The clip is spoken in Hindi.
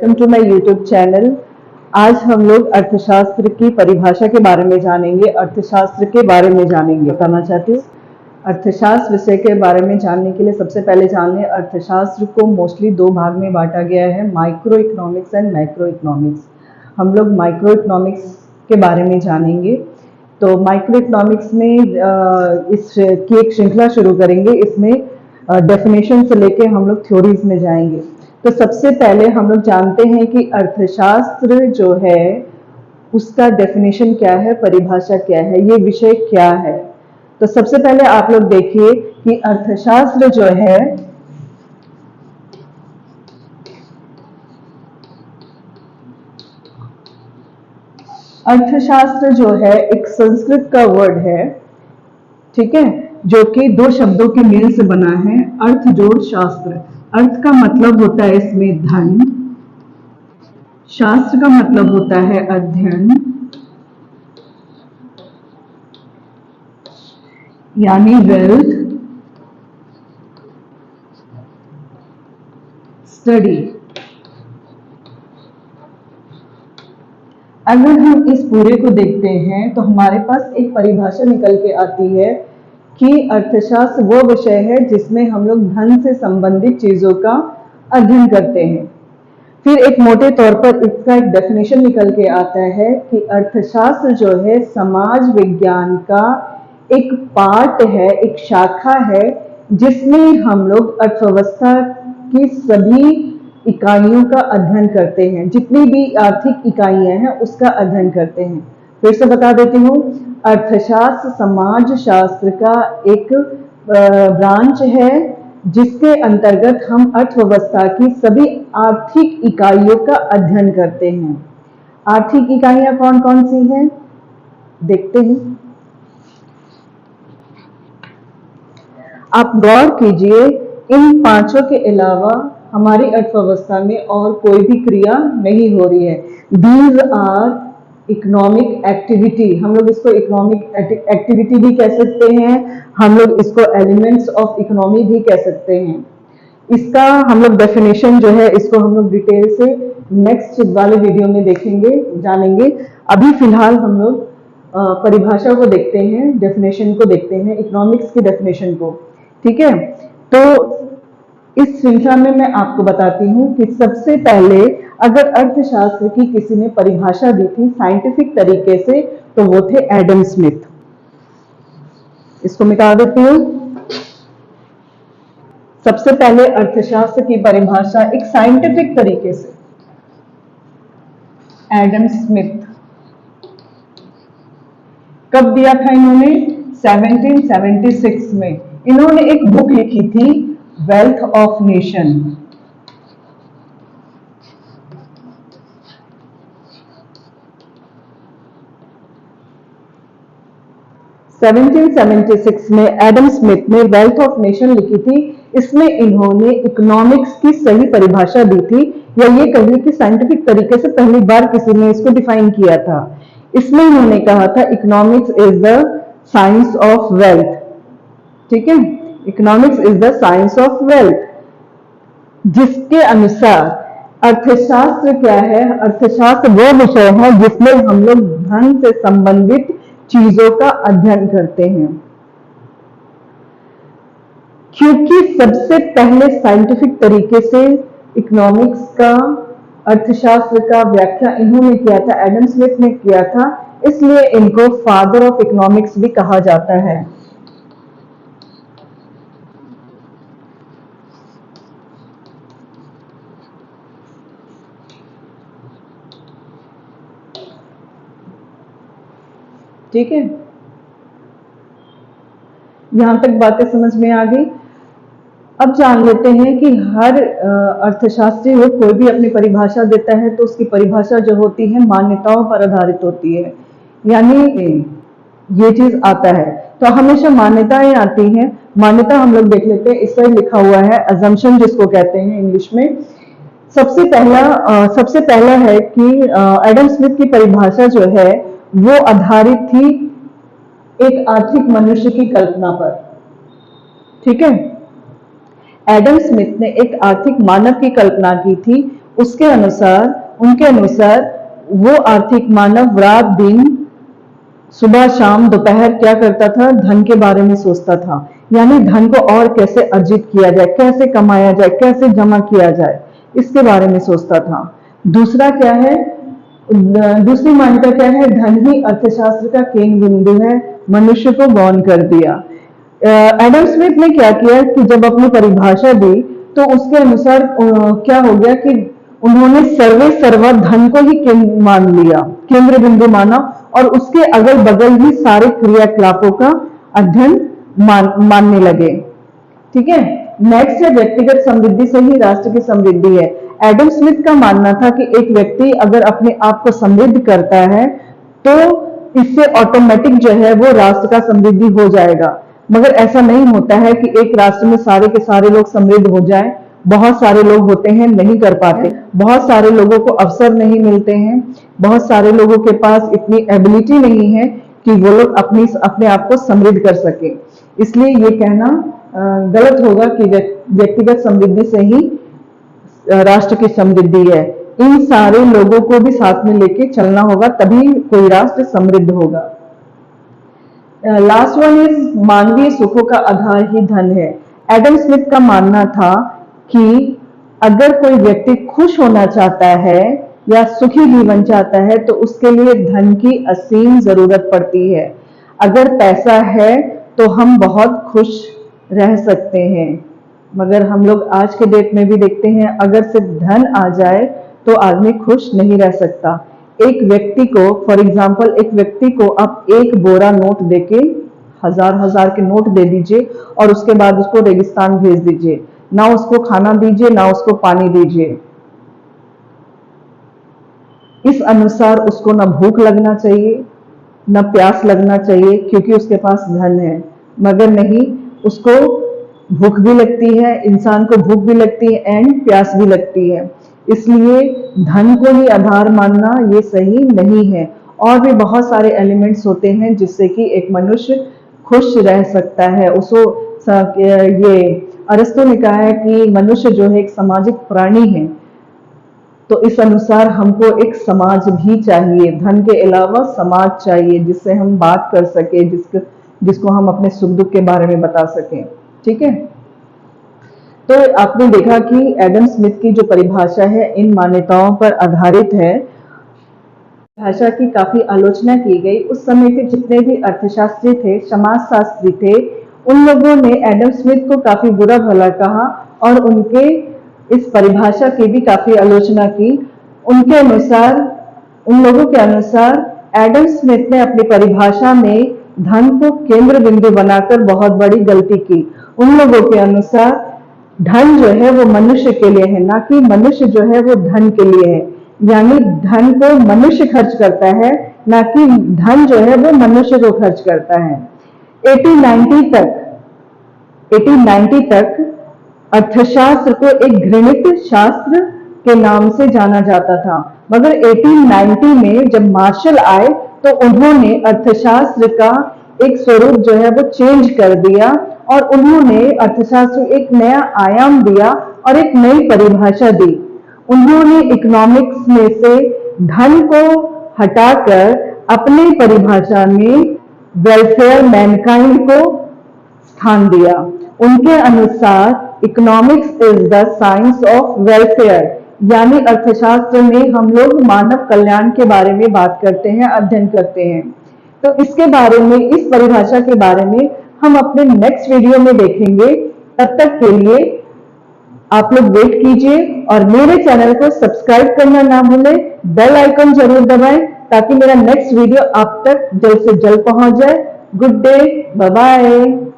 Welcome to my YouTube channel. आज हम लोग अर्थशास्त्र की परिभाषा के बारे में जानेंगे। अर्थशास्त्र के बारे में जानेंगे बताना चाहती हूँ। अर्थशास्त्र विषय के बारे में जानने के लिए सबसे पहले जान लें, अर्थशास्त्र को मोस्टली दो भाग में बांटा गया है, micro economics and macro economics. हम लोग माइक्रो इकोनॉमिक्स के बारे में जानेंगे। तो माइक्रो इकोनॉमिक्स में इसकी एक श्रृंखला शुरू करेंगे। इसमें डेफिनेशन से लेके हम लोग थ्योरीज में जाएंगे। तो सबसे पहले हम लोग जानते हैं कि अर्थशास्त्र जो है उसका डेफिनेशन क्या है, परिभाषा क्या है, ये विषय क्या है। तो सबसे पहले आप लोग देखिए कि अर्थशास्त्र जो है एक संस्कृत का वर्ड है, ठीक है, जो कि दो शब्दों के मेल से बना है, अर्थ जोड़ शास्त्र। अर्थ का मतलब होता है इसमें धन, शास्त्र का मतलब होता है अध्ययन, यानी वेल्थ, स्टडी। अगर हम इस पूरे को देखते हैं तो हमारे पास एक परिभाषा निकल के आती है कि अर्थशास्त्र वो विषय है जिसमें हम लोग धन से संबंधित चीजों का अध्ययन करते हैं। फिर एक मोटे तौर पर इसका एक डेफिनेशन निकल के आता है कि अर्थशास्त्र जो है समाज विज्ञान का एक पार्ट है, एक शाखा है, जिसमें हम लोग अर्थव्यवस्था की सभी इकाइयों का अध्ययन करते हैं। जितनी भी आर्थिक इकाइयां हैं उसका अध्ययन करते हैं। फिर से बता देती हूँ, अर्थशास्त्र समाज शास्त्र का एक ब्रांच है जिसके अंतर्गत हम अर्थव्यवस्था की सभी आर्थिक इकाइयों का अध्ययन करते हैं। आर्थिक इकाइयां कौन कौन सी हैं देखते हैं। आप गौर कीजिए, इन पांचों के अलावा हमारी अर्थव्यवस्था में और कोई भी क्रिया नहीं हो रही है। These are economic activity. हम लोग इसको इकोनॉमिक एक्टिविटी भी कह सकते हैं, हम लोग इसको एलिमेंट्स ऑफ इकोनॉमी भी कह सकते हैं। इसका हम लोग डेफिनेशन जो है इसको हम लोग डिटेल से नेक्स्ट वाले वीडियो में देखेंगे, जानेंगे। अभी फिलहाल हम लोग परिभाषा को देखते हैं, डेफिनेशन को देखते हैं, इकोनॉमिक्स की डेफिनेशन को, ठीक है। तो इस श्रृंखला में मैं आपको बताती हूँ कि सबसे पहले अगर अर्थशास्त्र की किसी ने परिभाषा दी थी साइंटिफिक तरीके से तो वो थे एडम स्मिथ। इसको मिटा देती हूँ। सबसे पहले अर्थशास्त्र की परिभाषा एक साइंटिफिक तरीके से एडम स्मिथ कब दिया था इन्होंने? 1776 में। इन्होंने एक बुक लिखी थी, वेल्थ ऑफ नेशन। में एडम स्मिथ ने वेल्थ ऑफ नेशन लिखी थी। इसमें इन्होंने इकोनॉमिक्स की सही परिभाषा दी थी, या ये कहिए कि साइंटिफिक तरीके से पहली बार किसी ने इसको डिफाइन किया था। इसमें इन्होंने कहा था economics is the science of wealth, ठीक है। Economics is the science of wealth, जिसके अनुसार अर्थशास्त्र क्या है? अर्थशास्त्र वो विषय है जिसमें हम लोग धन से संबंधित चीजों का अध्ययन करते हैं। क्योंकि सबसे पहले साइंटिफिक तरीके से इकोनॉमिक्स का, अर्थशास्त्र का व्याख्या इन्होंने किया था, एडम स्मिथ ने किया था, इसलिए इनको फादर ऑफ इकोनॉमिक्स भी कहा जाता है। ठीक है, यहां तक बातें समझ में आ गई। अब जान लेते हैं कि हर अर्थशास्त्री हो, कोई भी अपनी परिभाषा देता है तो उसकी परिभाषा जो होती है मान्यताओं पर आधारित होती है। यानी ये चीज आता है तो हमेशा मान्यताएं आती हैं। मान्यता हम लोग देख लेते हैं, इस पर लिखा हुआ है अजम्पशन, जिसको कहते हैं इंग्लिश में। सबसे पहला है कि एडम स्मिथ की परिभाषा जो है वो आधारित थी एक आर्थिक मनुष्य की कल्पना पर, ठीक है। एडम स्मिथ ने एक आर्थिक मानव की कल्पना की थी उसके अनुसार, उनके अनुसार वो आर्थिक मानव रात दिन, सुबह शाम दोपहर क्या करता था? धन के बारे में सोचता था। यानी धन को और कैसे अर्जित किया जाए, कैसे कमाया जाए, कैसे जमा किया जाए, इसके बारे में सोचता था। दूसरा क्या है? दूसरी मान्यता क्या है? धन ही अर्थशास्त्र का केंद्र बिंदु है, मनुष्य को गौण कर दिया। एडम स्मिथ ने क्या किया कि जब अपनी परिभाषा दी तो उसके अनुसार क्या हो गया कि उन्होंने सर्वे सर्वा धन को ही केंद्र मान लिया, केंद्र बिंदु माना, और उसके अगल बगल ही सारे क्रियाकलापों का अध्ययन मानने लगे। ठीक है। नेक्स्ट है व्यक्तिगत समृद्धि से ही राष्ट्र की समृद्धि है। एडम स्मिथ का मानना था कि एक व्यक्ति अगर अपने आप को समृद्ध करता है तो इससे ऑटोमेटिक जो है वो राष्ट्र का समृद्धि हो जाएगा। मगर ऐसा नहीं होता है कि एक राष्ट्र में सारे के सारे लोग समृद्ध हो जाएं। बहुत सारे लोग होते हैं नहीं कर पाते, बहुत सारे लोगों को अवसर नहीं मिलते हैं, बहुत सारे लोगों के पास इतनी एबिलिटी नहीं है कि वो लोग अपने आप को समृद्ध कर सके। इसलिए ये कहना गलत होगा कि व्यक्तिगत समृद्धि से ही राष्ट्र की समृद्धि है। इन सारे लोगों को भी साथ में लेके चलना होगा, तभी कोई राष्ट्र समृद्ध होगा। लास्ट वन इज मानवीय सुखों का आधार ही धन है। एडम स्मिथ का मानना था कि अगर कोई व्यक्ति खुश होना चाहता है या सुखी जीवन चाहता है तो उसके लिए धन की असीम जरूरत पड़ती है। अगर पैसा है तो हम बहुत खुश रह सकते हैं, मगर हम लोग आज के डेट में भी देखते हैं अगर सिर्फ धन आ जाए तो आदमी खुश नहीं रह सकता। एक व्यक्ति को, फॉर एग्जाम्पल, एक व्यक्ति को आप एक बोरा नोट देके, हजार हजार के नोट दे दीजिए और उसके बाद उसको रेगिस्तान भेज दीजिए, ना उसको खाना दीजिए ना उसको पानी दीजिए। इस अनुसार उसको ना भूख लगना चाहिए ना प्यास लगना चाहिए, क्योंकि उसके पास धन है। मगर नहीं, उसको भूख भी लगती है, इंसान को भूख भी लगती है एंड प्यास भी लगती है। इसलिए धन को ही आधार मानना ये सही नहीं है। और भी बहुत सारे एलिमेंट्स होते हैं जिससे कि एक मनुष्य खुश रह सकता है। ये अरस्तु ने कहा है कि मनुष्य जो है एक सामाजिक प्राणी है, तो इस अनुसार हमको एक समाज भी चाहिए। धन के अलावा समाज चाहिए जिससे हम बात कर सके, जिसको हम अपने सुख दुख के बारे में बता सकें। ठीक है। तो आपने देखा कि एडम स्मिथ की जो परिभाषा है इन मान्यताओं पर आधारित है। भाषा की काफी आलोचना की गई। उस समय के जितने भी अर्थशास्त्री थे, समाजशास्त्री थे, उन लोगों ने एडम स्मिथ को काफी बुरा भला कहा और उनके इस परिभाषा की भी काफी आलोचना की। उनके अनुसार, उन लोगों के अनुसार एडम स्मिथ ने अपनी परिभाषा में धन को केंद्र बिंदु बनाकर बहुत बड़ी गलती की। उन लोगों के अनुसार धन जो है वो मनुष्य के लिए है, ना कि मनुष्य जो है वो धन के लिए है। यानी धन को मनुष्य खर्च करता है, ना कि धन जो है वो मनुष्य को खर्च करता है। 1890 तक अर्थशास्त्र को एक घृणित शास्त्र के नाम से जाना जाता था, मगर 1890 में जब मार्शल आए तो उन्होंने अर्थशास्त्र का एक स्वरूप जो है वो चेंज कर दिया और उन्होंने अर्थशास्त्र को एक नया आयाम दिया और एक नई परिभाषा दी। उन्होंने इकोनॉमिक्स में से धन को हटाकर अपनी परिभाषा में वेलफेयर मैनकाइंड को स्थान दिया। उनके अनुसार economics is the science of welfare, यानी अर्थशास्त्र में हम लोग मानव कल्याण के बारे में बात करते हैं, अध्ययन करते हैं। तो इसके बारे में, इस परिभाषा के बारे में हम अपने नेक्स्ट वीडियो में देखेंगे। तब तक के लिए आप लोग वेट कीजिए और मेरे चैनल को सब्सक्राइब करना ना भूलें, बेल आइकन जरूर दबाएं ताकि मेरा नेक्स्ट वीडियो आप तक जल्द से जल्द पहुंच जाए। Good day, bye bye.